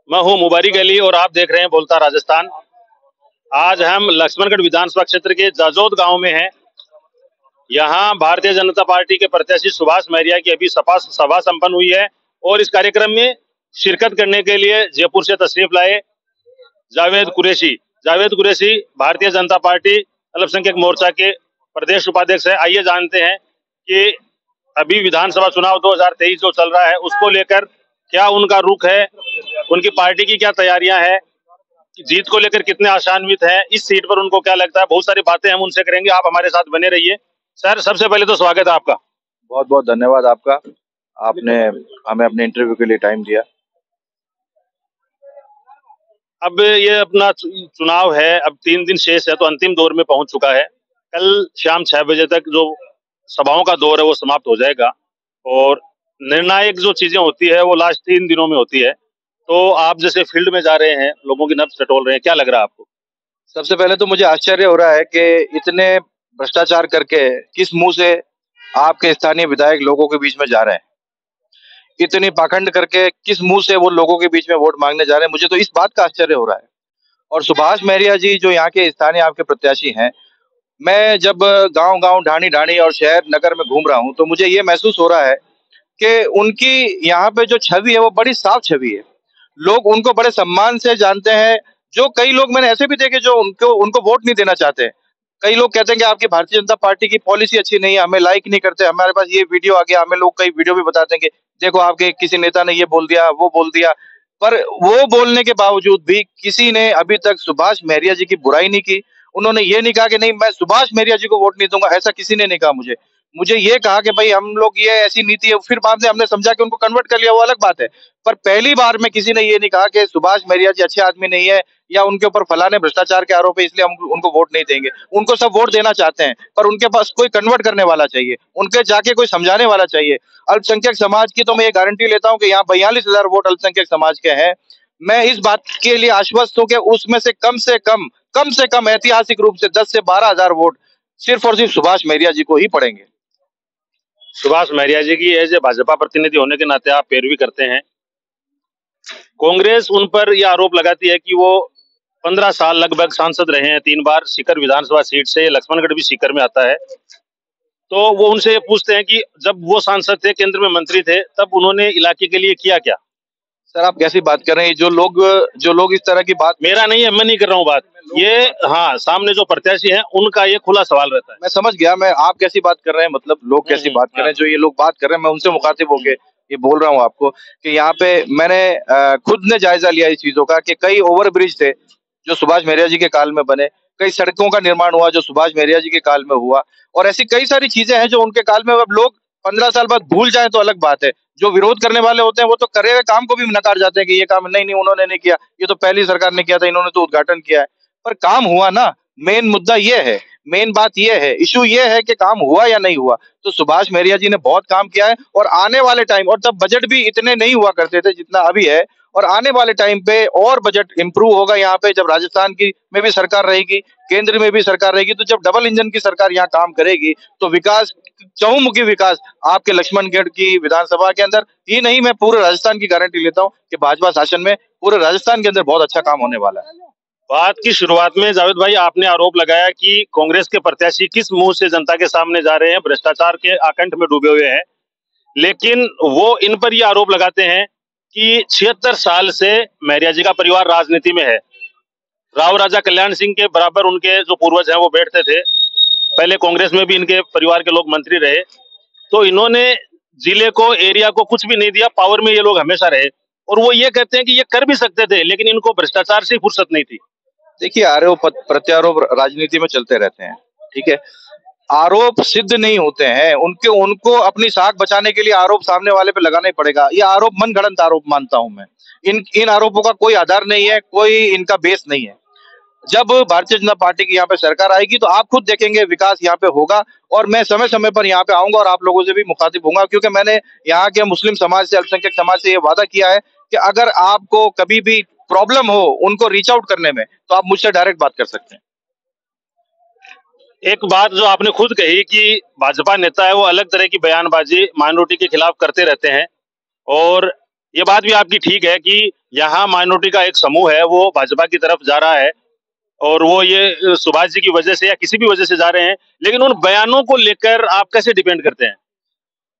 मैं हूं मुबारक अली और आप देख रहे हैं बोलता राजस्थान। आज हम लक्ष्मणगढ़ विधानसभा क्षेत्र के जाजोद गांव में हैं। यहां भारतीय जनता पार्टी के प्रत्याशी सुभाष महरिया की अभी सभा सभा संपन्न हुई है और इस कार्यक्रम में शिरकत करने के लिए जयपुर से तशरीफ लाए जावेद कुरैशी। जावेद कुरैशी भारतीय जनता पार्टी अल्पसंख्यक मोर्चा के प्रदेश उपाध्यक्ष है। आइए जानते हैं कि अभी विधानसभा चुनाव 2023 जो चल रहा है उसको लेकर क्या उनका रुख है, उनकी पार्टी की क्या तैयारियां हैं, जीत को लेकर कितने आशान्वित हैं, इस सीट पर उनको क्या लगता है। बहुत सारी बातें हम उनसे करेंगे, आप हमारे साथ बने रहिए। सर, सबसे पहले तो स्वागत है आपका। बहुत बहुत धन्यवाद आपका, आपने हमें अपने इंटरव्यू के लिए टाइम दिया। अब ये अपना चुनाव है, अब 3 दिन शेष है तो अंतिम दौर में पहुंच चुका है। कल शाम 6 बजे तक जो सभाओं का दौर है वो समाप्त हो जाएगा और निर्णायक जो चीजें होती है वो लास्ट 3 दिनों में होती है। तो आप जैसे फील्ड में जा रहे हैं, लोगों की नब्ज टटोल रहे हैं, क्या लग रहा है आपको? सबसे पहले तो मुझे आश्चर्य हो रहा है कि इतने भ्रष्टाचार करके किस मुंह से आपके स्थानीय विधायक लोगों के बीच में जा रहे हैं, इतनी पाखंड करके किस मुंह से वो लोगों के बीच में वोट मांगने जा रहे हैं। मुझे तो इस बात का आश्चर्य हो रहा है। और सुभाष महरिया जी जो यहाँ के स्थानीय आपके प्रत्याशी हैं, मैं जब गांव गांव ढाणी ढाणी और शहर नगर में घूम रहा हूँ तो मुझे ये महसूस हो रहा है कि उनकी यहाँ पे जो छवि है वो बड़ी साफ छवि है। लोग उनको बड़े सम्मान से जानते हैं। जो कई लोग मैंने ऐसे भी देखे जो उनको उनको वोट नहीं देना चाहते। कई लोग कहते हैं कि आपकी भारतीय जनता पार्टी की पॉलिसी अच्छी नहीं है, हमें लाइक नहीं करते। हमारे पास ये वीडियो आ गया, हमें लोग कई वीडियो भी बताते हैं कि देखो आपके किसी नेता ने ये बोल दिया, वो बोल दिया। पर वो बोलने के बावजूद भी किसी ने अभी तक सुभाष महरिया जी की बुराई नहीं की। उन्होंने ये नहीं कहा कि नहीं मैं सुभाष महरिया जी को वोट नहीं दूंगा, ऐसा किसी ने नहीं कहा। मुझे मुझे ये कहा कि भाई हम लोग ये ऐसी नीति है, फिर बाद में हमने समझा कि उनको कन्वर्ट कर लिया, वो अलग बात है। पर पहली बार में किसी ने ये नहीं कहा कि सुभाष महरिया जी अच्छे आदमी नहीं है या उनके ऊपर फलाने भ्रष्टाचार के आरोप है इसलिए हम उनको वोट नहीं देंगे। उनको सब वोट देना चाहते हैं पर उनके पास कोई कन्वर्ट करने वाला चाहिए, उनके जाके कोई समझाने वाला चाहिए। अल्पसंख्यक समाज की तो मैं ये गारंटी लेता हूँ कि यहाँ 42,000 वोट अल्पसंख्यक समाज के हैं। मैं इस बात के लिए आश्वस्त हूँ कि उसमें से कम ऐतिहासिक रूप से 10 से 12,000 वोट सिर्फ और सिर्फ सुभाष महरिया जी को ही पड़ेंगे। सुभाष महरिया जी की एज ए भाजपा प्रतिनिधि होने के नाते आप पैरवी करते हैं। कांग्रेस उन पर यह आरोप लगाती है कि वो 15 साल लगभग सांसद रहे हैं, 3 बार सीकर विधानसभा सीट से, लक्ष्मणगढ़ भी सीकर में आता है। तो वो उनसे पूछते हैं कि जब वो सांसद थे, केंद्र में मंत्री थे, तब उन्होंने इलाके के लिए किया क्या? सर आप कैसी बात कर रहे हैं? जो लोग इस तरह की बात, मेरा नहीं है, मैं नहीं कर रहा हूँ बात ये। हाँ, सामने जो प्रत्याशी हैं उनका ये खुला सवाल रहता है। मैं समझ गया। मैं आप कैसी बात कर रहे हैं, मतलब लोग कैसी बात कर रहे हैं, जो ये लोग बात कर रहे हैं, मैं उनसे मुखातिब होके ये बोल रहा हूँ आपको कि यहाँ पे मैंने खुद ने जायजा लिया इस चीजों का कि कई ओवरब्रिज थे जो सुभाष महरिया जी के काल में बने, कई सड़कों का निर्माण हुआ जो सुभाष महरिया जी के काल में हुआ, और ऐसी कई सारी चीजें हैं जो उनके काल में अब लोग 15 साल बाद भूल जाए तो अलग बात है। जो विरोध करने वाले होते हैं वो तो करे हुए काम को भी नकार जाते हैं कि ये काम नहीं नहीं उन्होंने नहीं किया, ये तो पहली सरकार ने किया था, इन्होंने तो उद्घाटन किया है। पर काम हुआ ना, मेन मुद्दा ये है, मेन बात ये है, इशू ये है कि काम हुआ या नहीं हुआ। तो सुभाष महरिया जी ने बहुत काम किया है और आने वाले टाइम, और तब बजट भी इतने नहीं हुआ करते थे जितना अभी है, और आने वाले टाइम पे और बजट इंप्रूव होगा यहाँ पे। जब राजस्थान की में भी सरकार रहेगी, केंद्र में भी सरकार रहेगी, तो जब डबल इंजन की सरकार यहाँ काम करेगी तो विकास, चहुमुखी विकास आपके लक्ष्मणगढ़ की विधानसभा के अंदर ही नहीं, मैं पूरे राजस्थान की गारंटी लेता हूँ कि भाजपा शासन में पूरे राजस्थान के अंदर बहुत अच्छा काम होने वाला है। बात की शुरुआत में जावेद भाई आपने आरोप लगाया कि कांग्रेस के प्रत्याशी किस मुंह से जनता के सामने जा रहे हैं, भ्रष्टाचार के आकंठ में डूबे हुए हैं। लेकिन वो इन पर यह आरोप लगाते हैं कि 76 साल से महरिया जी का परिवार राजनीति में है। राव राजा कल्याण सिंह के बराबर उनके जो पूर्वज हैं वो बैठते थे। पहले कांग्रेस में भी इनके परिवार के लोग मंत्री रहे। तो इन्होंने जिले को, एरिया को कुछ भी नहीं दिया, पावर में ये लोग हमेशा रहे। और वो ये कहते हैं कि ये कर भी सकते थे लेकिन इनको भ्रष्टाचार से फुर्सत नहीं थी। देखिए, आरोप प्रत्यारोप राजनीति में चलते रहते हैं, ठीक है। आरोप सिद्ध नहीं होते हैं, उनको अपनी साख बचाने के लिए आरोप सामने वाले पे लगाना ही पड़ेगा। ये आरोप मन गढ़ंत आरोप मानता हूं मैं। इन आरोपों का कोई आधार नहीं है, कोई इनका बेस नहीं है। जब भारतीय जनता पार्टी की यहाँ पे सरकार आएगी तो आप खुद देखेंगे विकास यहाँ पे होगा, और मैं समय समय पर यहाँ पे आऊंगा और आप लोगों से भी मुखातिब होऊंगा, क्योंकि मैंने यहाँ के मुस्लिम समाज से, अल्पसंख्यक समाज से ये वादा किया है कि अगर आपको कभी भी प्रॉब्लम हो उनको रीच आउट करने में, तो आप मुझसे डायरेक्ट बात कर सकते हैं। एक बात जो आपने खुद कही कि भाजपा नेता है वो अलग तरह की बयानबाजी माइनॉरिटी के खिलाफ करते रहते हैं, और ये बात भी आपकी ठीक है कि यहाँ माइनॉरिटी का एक समूह है वो भाजपा की तरफ जा रहा है और वो ये सुभाष जी की वजह से या किसी भी वजह से जा रहे हैं, लेकिन उन बयानों को लेकर आप कैसे डिपेंड करते हैं?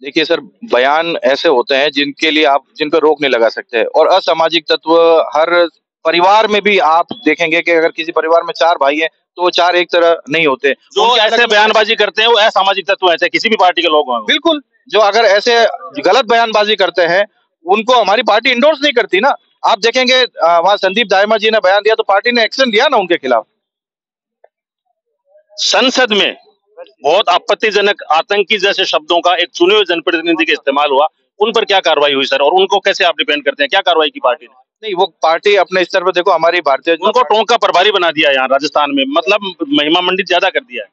देखिए सर, बयान ऐसे होते हैं जिनके लिए आप जिन पर रोक नहीं लगा सकते, और असामाजिक तत्व हर परिवार में भी आप देखेंगे कि अगर किसी परिवार में 4 भाई हैं, तो वो 4 एक तरह नहीं होते। जो उनके ऐसे अलग-अलग बयानबाजी करते हैं वो असामाजिक तत्व हैं, चाहे किसी भी पार्टी के लोग हों वो। बिल्कुल, जो अगर ऐसे गलत बयानबाजी करते हैं, उनको हमारी पार्टी एंडोर्स नहीं करती ना। आप देखेंगे वहाँ संदीप दायमा जी ने बयान दिया तो पार्टी ने एक्शन लिया ना उनके खिलाफ। संसद में बहुत आपत्तिजनक आतंकी जैसे शब्दों का एक चुने हुए जनप्रतिनिधि का इस्तेमाल हुआ, उन पर क्या कार्रवाई हुई सर, और उनको कैसे आप डिपेंड करते हैं, क्या कार्रवाई की पार्टी ने? नहीं, वो पार्टी अपने स्तर पर देखो, हमारी भारतीय जनता उनको पार्टी टोंक का प्रभारी बना दिया यहाँ राजस्थान में, मतलब महिमा मंडित ज्यादा कर दिया है।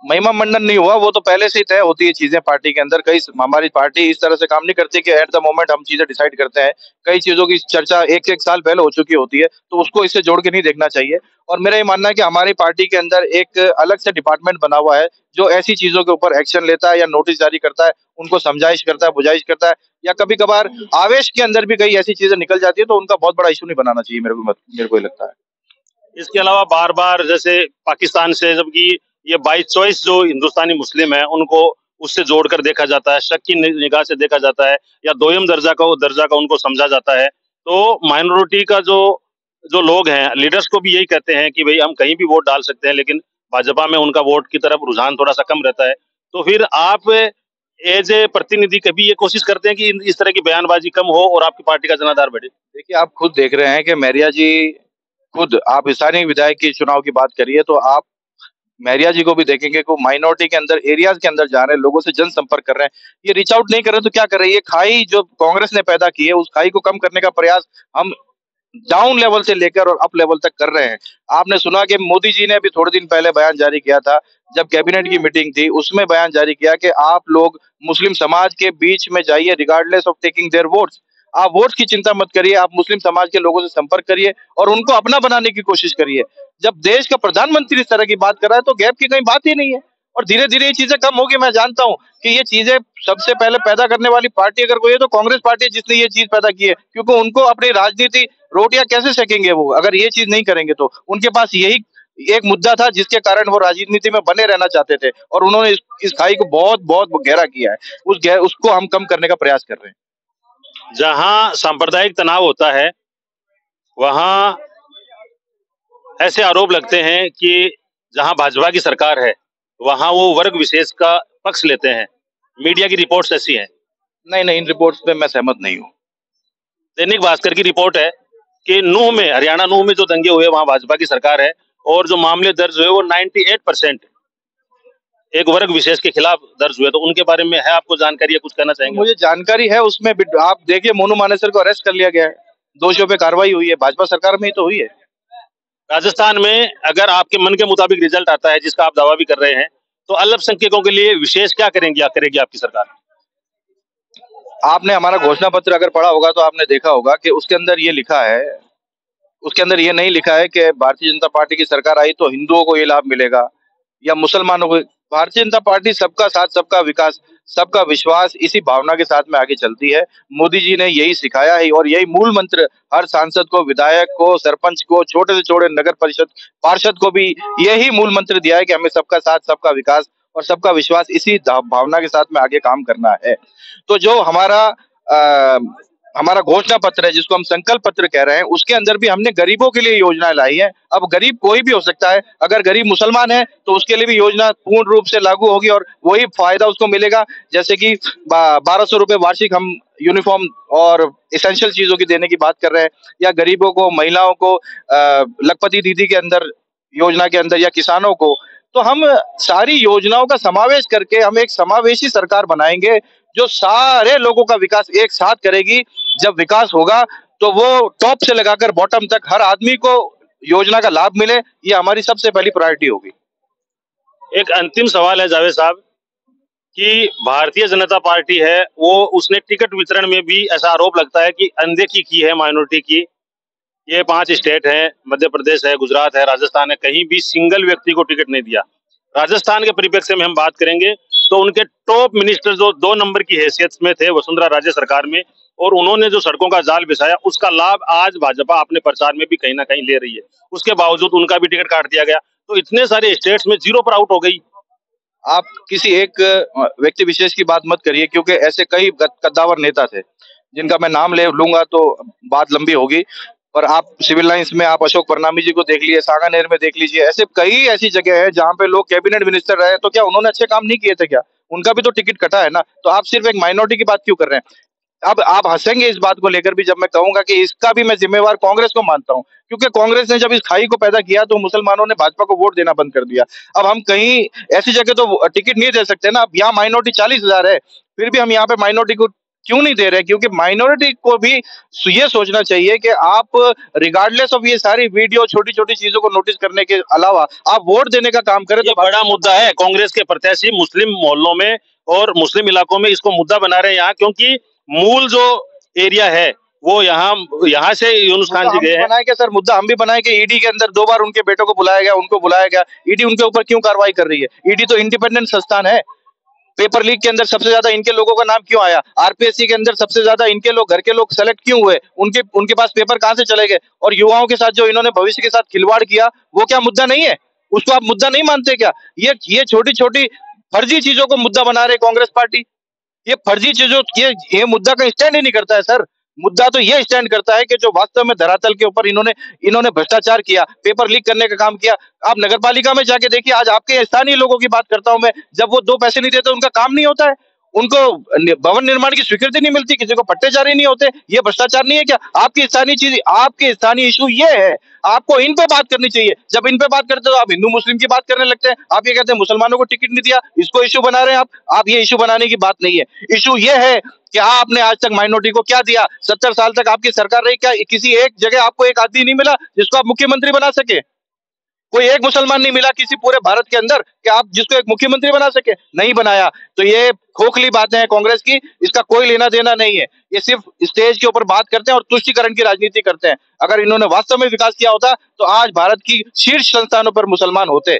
महिमा मंडन नहीं हुआ, वो तो पहले से ही तय होती है चीजें पार्टी के अंदर। कई हमारी पार्टी इस तरह से काम नहीं करती कि एट द मोमेंट हम चीजें डिसाइड करते हैं। कई चीजों की चर्चा एक साल पहले हो चुकी होती है, तो उसको इससे जोड़ के नहीं देखना चाहिए। और मेरा ये मानना है कि हमारी पार्टी के अंदर एक अलग से डिपार्टमेंट बना हुआ है जो ऐसी चीजों के ऊपर एक्शन लेता है या नोटिस जारी करता है, उनको समझाइश करता है, बुझाइश करता है, या कभी कभार आवेश के अंदर भी कई ऐसी चीजें निकल जाती है, तो उनका बहुत बड़ा इशू नहीं बनाना चाहिए, मेरे को ये लगता है। इसके अलावा बार बार जैसे पाकिस्तान से, जबकि ये बाई चॉइस जो हिंदुस्तानी मुस्लिम है उनको उससे जोड़कर देखा जाता है, शक की निगाह से देखा जाता है, या दोयम दर्जा का उनको समझा जाता है। तो माइनॉरिटी का जो जो लोग हैं, लीडर्स को भी यही कहते हैं कि भाई हम कहीं भी वोट डाल सकते हैं, लेकिन भाजपा में उनका वोट की तरफ रुझान थोड़ा सा कम रहता है। तो फिर आप एज ए प्रतिनिधि कभी ये कोशिश करते हैं कि इस तरह की बयानबाजी कम हो और आपकी पार्टी का जनाधार बढ़े? देखिए, आप खुद देख रहे हैं कि मैरिया जी, खुद आप स्थानीय विधायक के चुनाव की बात करिए तो आप मैरिया जी को भी देखेंगे कि माइनॉरिटी के अंदर, एरियाज के अंदर जा रहे हैं, लोगों से जनसंपर्क कर रहे हैं। ये रीच आउट नहीं कर रहे तो क्या कर रहे हैं? ये खाई जो कांग्रेस ने पैदा की है, उस खाई को कम करने का प्रयास हम डाउन लेवल से लेकर और अप लेवल तक कर रहे हैं। आपने सुना कि मोदी जी ने अभी थोड़े दिन पहले बयान जारी किया था, जब कैबिनेट की मीटिंग थी, उसमें बयान जारी किया कि आप लोग मुस्लिम समाज के बीच में जाइए, regardless of taking their votes. आप वोट्स की चिंता मत करिए, आप मुस्लिम समाज के लोगों से संपर्क करिए और उनको अपना बनाने की कोशिश करिए। जब देश का प्रधानमंत्री इस तरह की बात कर रहा है तो गैप की कहीं बात ही नहीं है। और धीरे धीरे ये चीजें कम होगी। मैं जानता हूं कि ये चीजें सबसे पहले पैदा करने वाली पार्टी अगर कोई है तो कांग्रेस पार्टी है, जिसने ये चीज पैदा की है, क्योंकि उनको अपनी राजनीति रोटियां कैसे सेकेंगे वो अगर ये चीज नहीं करेंगे तो। उनके पास यही एक मुद्दा था जिसके कारण वो राजनीति में बने रहना चाहते थे, और उन्होंने इस खाई को बहुत बहुत गहरा किया है। उसको हम कम करने का प्रयास कर रहे हैं। जहां सांप्रदायिक तनाव होता है वहां ऐसे आरोप लगते हैं कि जहां भाजपा की सरकार है वहां वो वर्ग विशेष का पक्ष लेते हैं। मीडिया की रिपोर्ट्स ऐसी हैं। नहीं नहीं, इन रिपोर्ट्स पे मैं सहमत नहीं हूँ। दैनिक भास्कर की रिपोर्ट है कि नूह में, हरियाणा नूह में जो दंगे हुए वहां भाजपा की सरकार है, और जो मामले दर्ज हुए वो 98% एक वर्ग विशेष के खिलाफ दर्ज हुए। तो उनके बारे में है आपको जानकारी, है कुछ कहना चाहेंगे? मुझे जानकारी है, उसमें आप देखिए मोनू मानेसर को अरेस्ट कर लिया गया है, दोषियों पे कार्रवाई हुई है, भाजपा सरकार में ही तो हुई है। राजस्थान में अगर आपके मन के मुताबिक रिजल्ट आता है, जिसका आप दावा भी कर रहे हैं, तो अल्पसंख्यकों के लिए विशेष क्या करेगी आपकी सरकार? आपने हमारा घोषणा पत्र अगर पढ़ा होगा तो आपने देखा होगा कि उसके अंदर ये लिखा है, उसके अंदर ये नहीं लिखा है कि भारतीय जनता पार्टी की सरकार आई तो हिंदुओं को ये लाभ मिलेगा या मुसलमानों को। भारतीय जनता पार्टी सबका साथ, सबका विकास, सबका विश्वास, इसी भावना के साथ में आगे चलती है। मोदी जी ने यही सिखाया है और यही मूल मंत्र हर सांसद को, विधायक को, सरपंच को, छोटे से छोटे नगर परिषद पार्षद को भी यही मूल मंत्र दिया है कि हमें सबका साथ, सबका विकास और सबका विश्वास, इसी भावना के साथ में आगे काम करना है। तो जो हमारा घोषणा पत्र है, जिसको हम संकल्प पत्र कह रहे हैं, उसके अंदर भी हमने गरीबों के लिए योजना लाई है। अब गरीब कोई भी हो सकता है, अगर गरीब मुसलमान है तो उसके लिए भी योजना पूर्ण रूप से लागू होगी और वही फायदा उसको मिलेगा। जैसे कि 1200 रुपए वार्षिक हम यूनिफॉर्म और एसेंशियल चीजों की देने की बात कर रहे हैं, या गरीबों को, महिलाओं को लखपति दीदी के अंदर, योजना के अंदर, या किसानों को। तो हम सारी योजनाओं का समावेश करके हम एक समावेशी सरकार बनाएंगे जो सारे लोगों का विकास एक साथ करेगी। जब विकास होगा तो वो टॉप से लगाकर बॉटम तक हर आदमी को योजना का लाभ मिले, ये हमारी सबसे पहली प्रायोरिटी होगी। एक अंतिम सवाल है जावेद साहब कि भारतीय जनता पार्टी है वो, उसने टिकट वितरण में भी ऐसा आरोप लगता है कि अनदेखी की है माइनॉरिटी की। ये 5 स्टेट हैं, मध्य प्रदेश है, गुजरात है, राजस्थान है, कहीं भी सिंगल व्यक्ति को टिकट नहीं दिया। राजस्थान के परिप्रेक्ष्य में हम बात करेंगे तो उनके टॉप मिनिस्टर जो 2 नंबर की हैसियत में थे वसुंधरा राजे सरकार में, और उन्होंने जो सड़कों का जाल बिछाया उसका लाभ आज भाजपा अपने प्रचार में भी कहीं ना कहीं ले रही है। उसके बावजूद उनका भी टिकट काट दिया गया, तो इतने सारे स्टेट्स में जीरो पर आउट हो गई। आप किसी एक व्यक्ति विशेष की बात मत करिए, क्योंकि ऐसे कई कद्दावर नेता थे जिनका मैं नाम ले लूंगा तो बात लंबी होगी। पर आप सिविल लाइंस में आप अशोक परनामी जी को देख लीजिए, सांगानेर में देख लीजिए, ऐसे कई ऐसी जगह है जहां पे लोग कैबिनेट मिनिस्टर रहे, तो क्या उन्होंने अच्छे काम नहीं किए थे क्या? उनका भी तो टिकट कटा है ना। तो आप सिर्फ एक माइनॉरिटी की बात क्यों कर रहे हैं? अब आप हंसेंगे इस बात को लेकर भी जब मैं कहूंगा कि इसका भी मैं जिम्मेवार कांग्रेस को मानता हूं, क्योंकि कांग्रेस ने जब इस खाई को पैदा किया तो मुसलमानों ने भाजपा को वोट देना बंद कर दिया। अब हम कहीं ऐसी जगह तो टिकट नहीं दे सकते ना। अब यहाँ माइनॉरिटी 40,000 है, फिर भी हम यहाँ पे माइनॉरिटी को क्यों नहीं दे रहे? क्योंकि माइनॉरिटी को भी ये सोचना चाहिए कि आप रिगार्डलेस ऑफ ये सारी वीडियो छोटी छोटी चीजों को नोटिस करने के अलावा आप वोट देने का काम करें। ये तो बड़ा मुद्दा है। कांग्रेस के प्रत्याशी मुस्लिम मोहल्लों में और मुस्लिम इलाकों में इसको मुद्दा बना रहे हैं यहाँ, क्योंकि मूल जो एरिया है वो यहाँ से यूनुस खान जी गए हैं। बनाए क्या सर? मुद्दा हम भी बनाए कि ईडी के अंदर 2 बार उनके बेटों को बुलाया गया, उनको बुलाया गया। ईडी उनके ऊपर क्यों कार्रवाई कर रही है? ईडी तो इंडिपेंडेंट संस्थान है। पेपर लीक के अंदर सबसे ज्यादा इनके लोगों का नाम क्यों आया? आरपीएससी के अंदर सबसे ज्यादा इनके लोग, घर के लोग सेलेक्ट क्यों हुए? उनके पास पेपर कहां से चले गए? और युवाओं के साथ जो इन्होंने भविष्य के साथ खिलवाड़ किया, वो क्या मुद्दा नहीं है? उसको आप मुद्दा नहीं मानते क्या? ये छोटी छोटी फर्जी चीजों को मुद्दा बना रहे कांग्रेस पार्टी। ये फर्जी चीजों, ये मुद्दा का स्टैंड ही नहीं करता है सर। मुद्दा तो ये स्टैंड करता है कि जो वास्तव में धरातल के ऊपर इन्होंने भ्रष्टाचार किया, पेपर लीक करने का काम किया। आप नगरपालिका में जाके देखिए, आज आपके स्थानीय लोगों की बात करता हूं मैं, जब वो 2 पैसे नहीं देते उनका काम नहीं होता है, उनको भवन निर्माण की स्वीकृति नहीं मिलती, किसी को पट्टे जारी नहीं होते। ये भ्रष्टाचार नहीं है क्या? आपकी स्थानीय चीज, आपके स्थानीय इशू ये है, आपको इन पे बात करनी चाहिए। जब इन पे बात करते हो आप हिंदू मुस्लिम की बात करने लगते हैं। आप ये कहते हैं मुसलमानों को टिकट नहीं दिया, इसको इशू बना रहे हैं आप। ये इशू बनाने की बात नहीं है। इशू ये है कि आपने आज तक माइनॉरिटी को क्या दिया? 70 साल तक आपकी सरकार रही, क्या किसी एक जगह आपको एक आदमी नहीं मिला जिसको आप मुख्यमंत्री बना सके? कोई एक मुसलमान नहीं मिला किसी पूरे भारत के अंदर कि आप जिसको एक मुख्यमंत्री बना सके? नहीं बनाया। तो ये खोखली बातें हैं कांग्रेस की, इसका कोई लेना देना नहीं है। ये सिर्फ स्टेज के ऊपर बात करते हैं और तुष्टीकरण की राजनीति करते हैं। अगर इन्होंने वास्तव में विकास किया होता तो आज भारत की शीर्ष संस्थानों पर मुसलमान होते।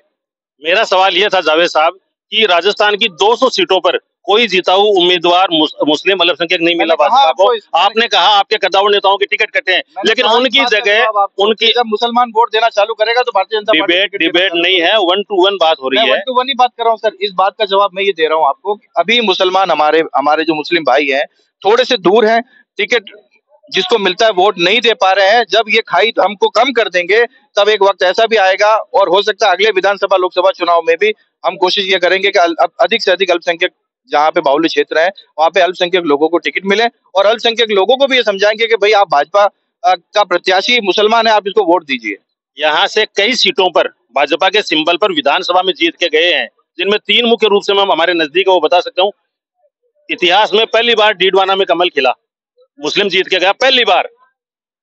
मेरा सवाल यह था जावेद साहब कि राजस्थान की 200 सीटों पर कोई जीता हुआ उम्मीदवार मुस्लिम अल्पसंख्यक नहीं मिला भाजपा को। आपने कहा आपके कद्दावर नेताओं के टिकट कटे हैं, लेकिन उनकी जगह उनकी जब मुसलमान वोट देना चालू करेगा तो भारतीय जनता पार्टी डिबेट नहीं है, 1 to 1 बात हो रही है। 1 to 1 ही बात कर रहा हूँ सर। इस बात का जवाब मैं ये दे रहा हूँ आपको, अभी मुसलमान हमारे जो मुस्लिम भाई हैं थोड़े से दूर हैं, टिकट जिसको मिलता है वोट नहीं दे पा रहे हैं। जब ये खाई हमको कम कर देंगे तब एक वक्त ऐसा भी आएगा, और हो सकता है अगले विधानसभा लोकसभा चुनाव में भी हम कोशिश ये करेंगे कि अधिक से अधिक अल्पसंख्यक जहाँ पे बाहुल्य क्षेत्र है वहां पे अल्पसंख्यक लोगों को टिकट मिले, और अल्पसंख्यक लोगों को भी ये समझाएंगे कि भाई आप भाजपा का प्रत्याशी मुसलमान है, आप इसको वोट दीजिए। यहाँ से कई सीटों पर भाजपा के सिंबल पर विधानसभा में जीत के गए हैं, जिनमें 3 मुख्य रूप से मैं हमारे नजदीक है वो बता सकता हूँ। इतिहास में पहली बार डीडवाना में कमल खिला, मुस्लिम जीत के गया पहली बार।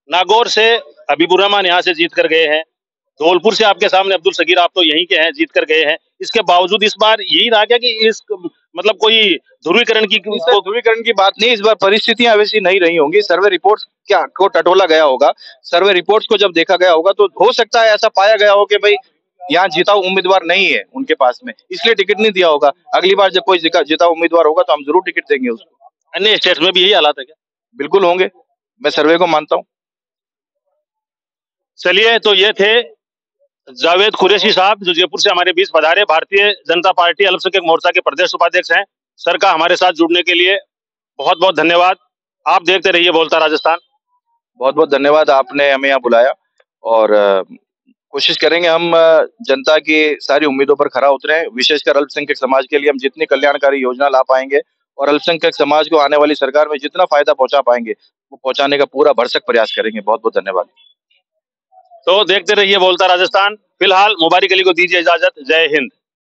नागौर से हबीबुर रहमान यहाँ से जीत कर गए हैं। धौलपुर से आपके सामने अब्दुल सगीर, आप तो यहीं के हैं, जीत कर गए हैं। इसके बावजूद इस बार यही रहा क्या कि इस मतलब कोई ध्रुवीकरण की बात नहीं, इस बार परिस्थितियां वैसी नहीं रही होंगी। सर्वे रिपोर्ट्स क्या को टटोला गया होगा, सर्वे रिपोर्ट्स को जब देखा गया होगा तो हो सकता है ऐसा पाया गया हो कि भाई यहाँ जीता उम्मीदवार नहीं है उनके पास में, इसलिए टिकट नहीं दिया होगा। अगली बार जब कोई जीता उम्मीदवार होगा तो हम जरूर टिकट देंगे उसको। अन्य स्टेट में भी यही हालात है क्या? बिल्कुल होंगे, मैं सर्वे को मानता हूँ। चलिए, तो ये थे जावेद कुरैशी साहब जो जयपुर से हमारे बीच पधारे, भारतीय जनता पार्टी अल्पसंख्यक मोर्चा के प्रदेश उपाध्यक्ष हैं। सर का हमारे साथ जुड़ने के लिए बहुत बहुत धन्यवाद। आप देखते रहिए बोलता राजस्थान। बहुत बहुत धन्यवाद, आपने हमें यहाँ बुलाया, और कोशिश करेंगे हम जनता की सारी उम्मीदों पर खरा उतरें। विशेषकर अल्पसंख्यक समाज के लिए हम जितनी कल्याणकारी योजना ला पाएंगे और अल्पसंख्यक समाज को आने वाली सरकार में जितना फायदा पहुंचा पाएंगे वो पहुंचाने का पूरा भरसक प्रयास करेंगे। बहुत बहुत धन्यवाद। तो देखते रहिए बोलता राजस्थान। फिलहाल मुबारक अली को दीजिए इजाजत। जय हिंद।